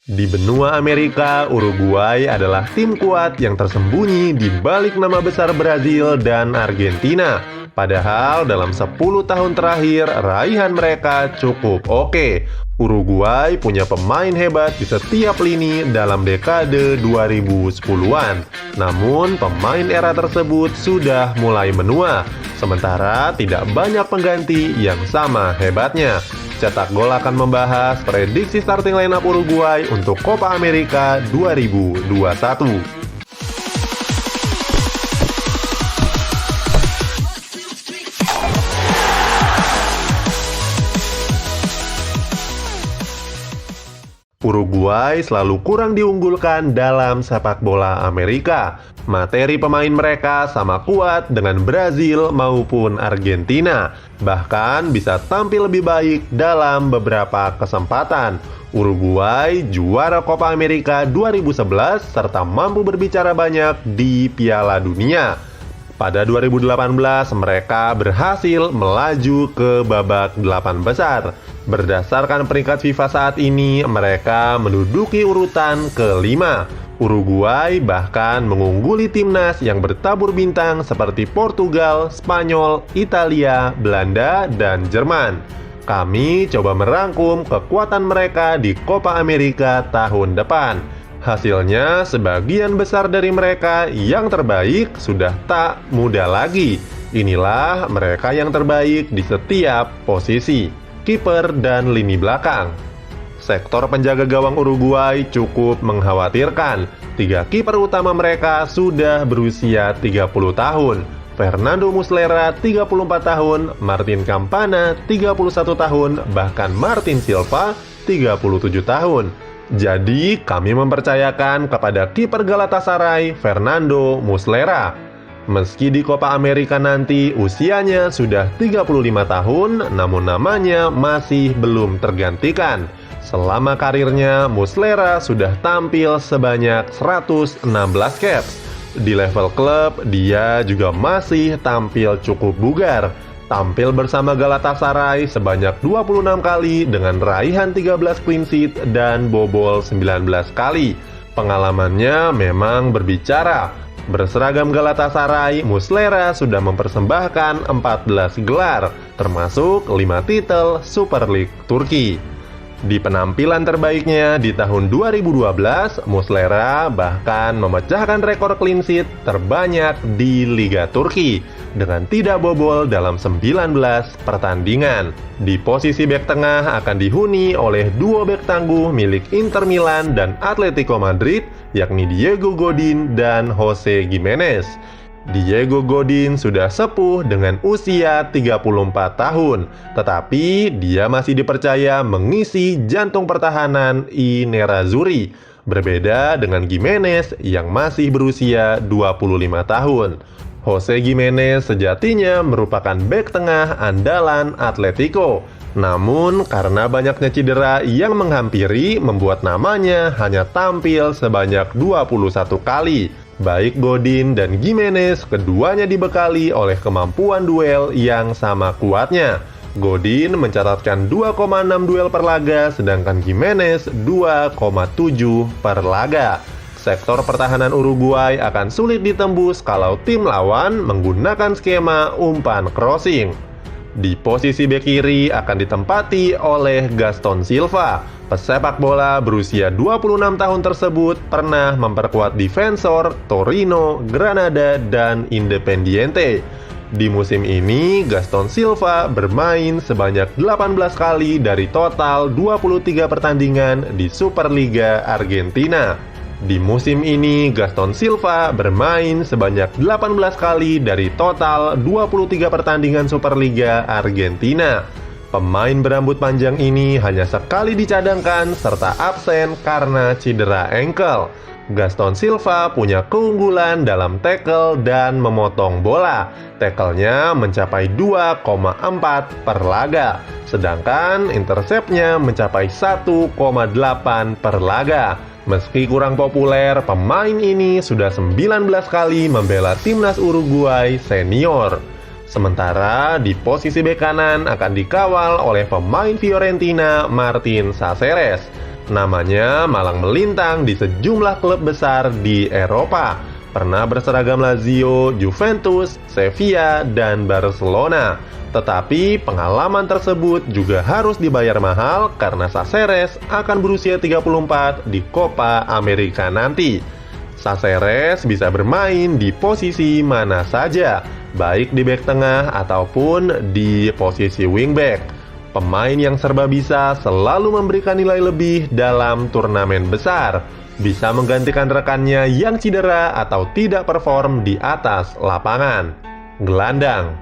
Di benua Amerika, Uruguay adalah tim kuat yang tersembunyi di balik nama besar Brazil dan Argentina. Padahal dalam 10 tahun terakhir, raihan mereka cukup oke. Uruguay punya pemain hebat di setiap lini dalam dekade 2010-an. Namun, pemain era tersebut sudah mulai menua. Sementara tidak banyak pengganti yang sama hebatnya. Cetak Gol akan membahas prediksi starting lineup Uruguay untuk Copa America 2021. Uruguay selalu kurang diunggulkan dalam sepak bola Amerika. Materi pemain mereka sama kuat dengan Brazil maupun Argentina. Bahkan bisa tampil lebih baik dalam beberapa kesempatan. Uruguay juara Copa America 2011 serta mampu berbicara banyak di Piala Dunia. Pada 2018, mereka berhasil melaju ke babak 8 besar. Berdasarkan peringkat FIFA saat ini, mereka menduduki urutan ke-5. Uruguay bahkan mengungguli timnas yang bertabur bintang seperti Portugal, Spanyol, Italia, Belanda, dan Jerman. Kami coba merangkum kekuatan mereka di Copa America tahun depan. Hasilnya, sebagian besar dari mereka yang terbaik sudah tak muda lagi. Inilah mereka yang terbaik di setiap posisi, kiper dan lini belakang. Sektor penjaga gawang Uruguay cukup mengkhawatirkan. 3 kiper utama mereka sudah berusia 30 tahun. Fernando Muslera 34 tahun, Martin Campana 31 tahun, bahkan Martin Silva 37 tahun. Jadi, kami mempercayakan kepada kiper Galatasaray, Fernando Muslera. Meski di Copa America nanti usianya sudah 35 tahun, namun namanya masih belum tergantikan. Selama karirnya, Muslera sudah tampil sebanyak 116 caps. Di level klub, dia juga masih tampil cukup bugar. Tampil bersama Galatasaray sebanyak 26 kali dengan raihan 13 clean sheet dan bobol 19 kali. Pengalamannya memang berbicara. Berseragam Galatasaray, Muslera sudah mempersembahkan 14 gelar, termasuk 5 titel Super League Turki. Di penampilan terbaiknya di tahun 2012, Muslera bahkan memecahkan rekor clean sheet terbanyak di Liga Turki dengan tidak bobol dalam 19 pertandingan. Di posisi bek tengah akan dihuni oleh duo bek tangguh milik Inter Milan dan Atletico Madrid, yakni Diego Godin dan Jose Gimenez. Diego Godin sudah sepuh dengan usia 34 tahun, tetapi dia masih dipercaya mengisi jantung pertahanan I Nerazzurri. Berbeda dengan Gimenez yang masih berusia 25 tahun. Jose Gimenez sejatinya merupakan bek tengah andalan Atletico. Namun karena banyaknya cedera yang menghampiri membuat namanya hanya tampil sebanyak 21 kali. Baik Godin dan Gimenez, keduanya dibekali oleh kemampuan duel yang sama kuatnya. Godin mencatatkan 2,6 duel per laga, sedangkan Gimenez 2,7 per laga. Sektor pertahanan Uruguay akan sulit ditembus kalau tim lawan menggunakan skema umpan crossing. Di posisi bek kiri akan ditempati oleh Gaston Silva. Pesepak bola berusia 26 tahun tersebut pernah memperkuat Defensor, Torino, Granada, dan Independiente. Di musim ini, Gaston Silva bermain sebanyak 18 kali dari total 23 pertandingan di Superliga Argentina. Di musim ini, Gaston Silva bermain sebanyak 18 kali dari total 23 pertandingan Superliga Argentina. Pemain berambut panjang ini hanya sekali dicadangkan serta absen karena cedera ankle. Gaston Silva punya keunggulan dalam tackle dan memotong bola. Tackle-nya mencapai 2,4 per laga, sedangkan intercept-nya mencapai 1,8 per laga. Meski kurang populer, pemain ini sudah 19 kali membela timnas Uruguay senior. Sementara di posisi bek kanan akan dikawal oleh pemain Fiorentina Martin Caceres. Namanya malang melintang di sejumlah klub besar di Eropa. Pernah berseragam Lazio, Juventus, Sevilla, dan Barcelona. Tetapi pengalaman tersebut juga harus dibayar mahal karena Cáceres akan berusia 34 di Copa America nanti. Cáceres bisa bermain di posisi mana saja, baik di bek tengah ataupun di posisi wingback. Pemain yang serba bisa selalu memberikan nilai lebih dalam turnamen besar. Bisa menggantikan rekannya yang cedera atau tidak perform di atas lapangan. Gelandang.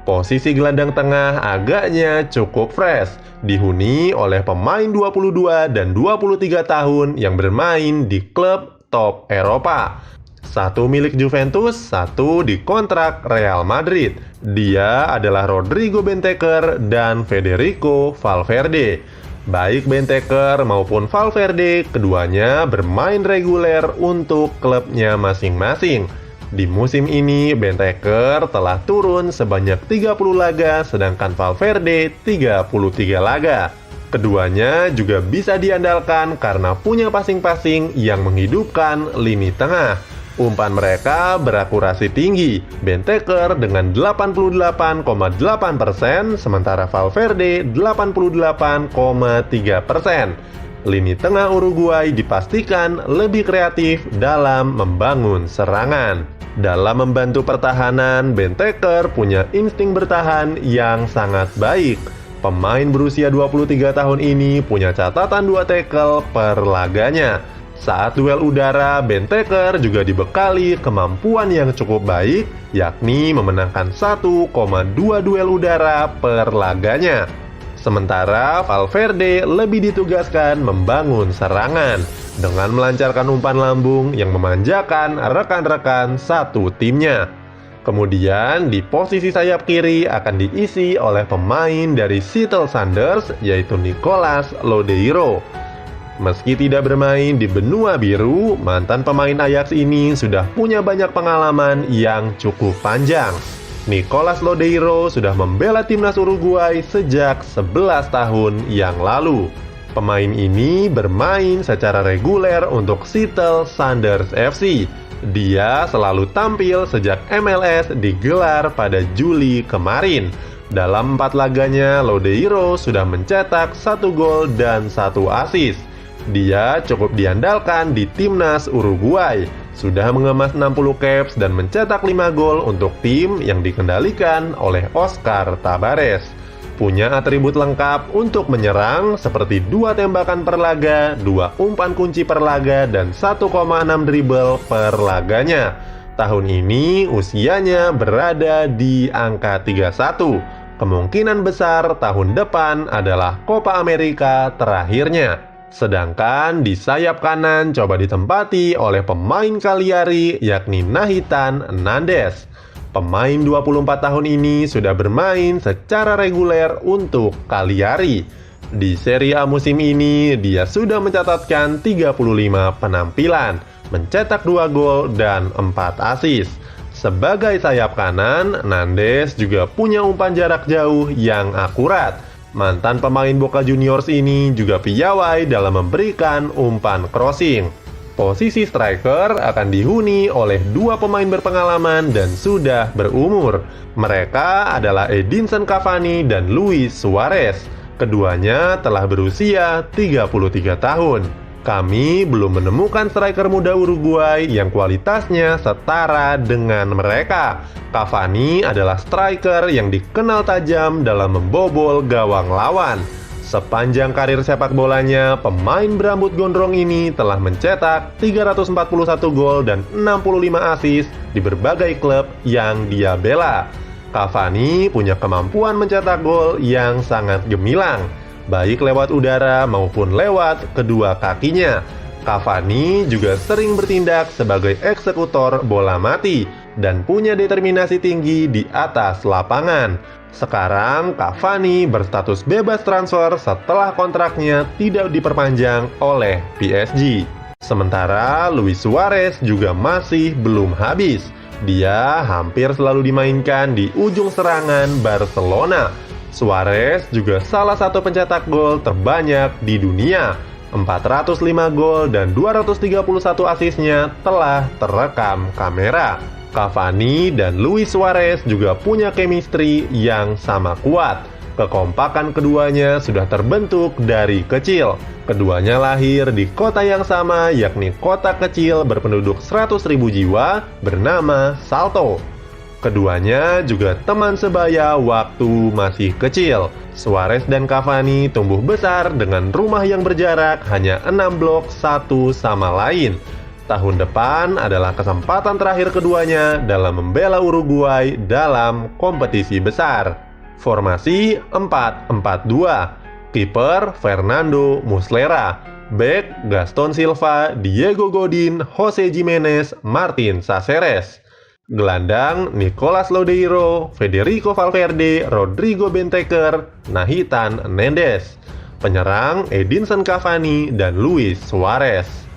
Posisi gelandang tengah agaknya cukup fresh, dihuni oleh pemain 22 dan 23 tahun yang bermain di klub top Eropa. Satu milik Juventus, satu dikontrak Real Madrid. Dia adalah Rodrigo Bentancur dan Federico Valverde. Baik Bentancur maupun Valverde, keduanya bermain reguler untuk klubnya masing-masing. Di musim ini, Bentancur telah turun sebanyak 30 laga, sedangkan Valverde 33 laga. Keduanya juga bisa diandalkan karena punya passing-passing yang menghidupkan lini tengah. Umpan mereka berakurasi tinggi, Bentancur dengan 88,8%, sementara Valverde 88,3%. Lini tengah Uruguay dipastikan lebih kreatif dalam membangun serangan. Dalam membantu pertahanan, Bentancur punya insting bertahan yang sangat baik. Pemain berusia 23 tahun ini punya catatan 2 tackle per laganya. Saat duel udara, Bentancur juga dibekali kemampuan yang cukup baik, yakni memenangkan 1,2 duel udara per laganya. Sementara Valverde lebih ditugaskan membangun serangan dengan melancarkan umpan lambung yang memanjakan rekan-rekan satu timnya. Kemudian di posisi sayap kiri akan diisi oleh pemain dari Seattle Sounders, yaitu Nicolas Lodeiro. Meski tidak bermain di benua biru, mantan pemain Ajax ini sudah punya banyak pengalaman yang cukup panjang. Nicolas Lodeiro sudah membela timnas Uruguay sejak 11 tahun yang lalu. Pemain ini bermain secara reguler untuk Seattle Sounders FC. Dia selalu tampil sejak MLS digelar pada Juli kemarin. Dalam 4 laganya, Lodeiro sudah mencetak 1 gol dan 1 assist. Dia cukup diandalkan di timnas Uruguay. Sudah mengemas 60 caps dan mencetak 5 gol untuk tim yang dikendalikan oleh Oscar Tabares. Punya atribut lengkap untuk menyerang seperti 2 tembakan per laga, 2 umpan kunci per laga, dan 1,6 dribble per laganya. Tahun ini usianya berada di angka 31. Kemungkinan besar tahun depan adalah Copa America terakhirnya. Sedangkan di sayap kanan coba ditempati oleh pemain Cagliari yakni Nathan Nandez. Pemain 24 tahun ini sudah bermain secara reguler untuk Cagliari. Di Serie A musim ini dia sudah mencatatkan 35 penampilan, mencetak 2 gol dan 4 assist. Sebagai sayap kanan, Nandez juga punya umpan jarak jauh yang akurat. Mantan pemain Boca Juniors ini juga piawai dalam memberikan umpan crossing. Posisi striker akan dihuni oleh 2 pemain berpengalaman dan sudah berumur. Mereka adalah Edinson Cavani dan Luis Suarez. Keduanya telah berusia 33 tahun. Kami belum menemukan striker muda Uruguay yang kualitasnya setara dengan mereka. Cavani adalah striker yang dikenal tajam dalam membobol gawang lawan. Sepanjang karir sepak bolanya, pemain berambut gondrong ini telah mencetak 341 gol dan 65 assist di berbagai klub yang dia bela. Cavani punya kemampuan mencetak gol yang sangat gemilang, baik lewat udara maupun lewat kedua kakinya. Cavani juga sering bertindak sebagai eksekutor bola mati dan punya determinasi tinggi di atas lapangan. Sekarang Cavani berstatus bebas transfer setelah kontraknya tidak diperpanjang oleh PSG. Sementara Luis Suarez juga masih belum habis. Dia hampir selalu dimainkan di ujung serangan Barcelona. Suarez juga salah satu pencetak gol terbanyak di dunia. 405 gol dan 231 asisnya telah terekam kamera. Cavani dan Luis Suarez juga punya chemistry yang sama kuat. Kekompakan keduanya sudah terbentuk dari kecil. Keduanya lahir di kota yang sama, yakni kota kecil berpenduduk 100.000 jiwa bernama Salto. Keduanya juga teman sebaya waktu masih kecil. Suarez dan Cavani tumbuh besar dengan rumah yang berjarak hanya 6 blok satu sama lain. Tahun depan adalah kesempatan terakhir keduanya dalam membela Uruguay dalam kompetisi besar. Formasi 4-4-2. Kiper Fernando Muslera. Bek Gaston Silva, Diego Godin, Jose Gimenez, Martin Caceres. Gelandang Nicolas Lodeiro, Federico Valverde, Rodrigo Bentancur, Nathan Mendes. Penyerang Edinson Cavani dan Luis Suarez.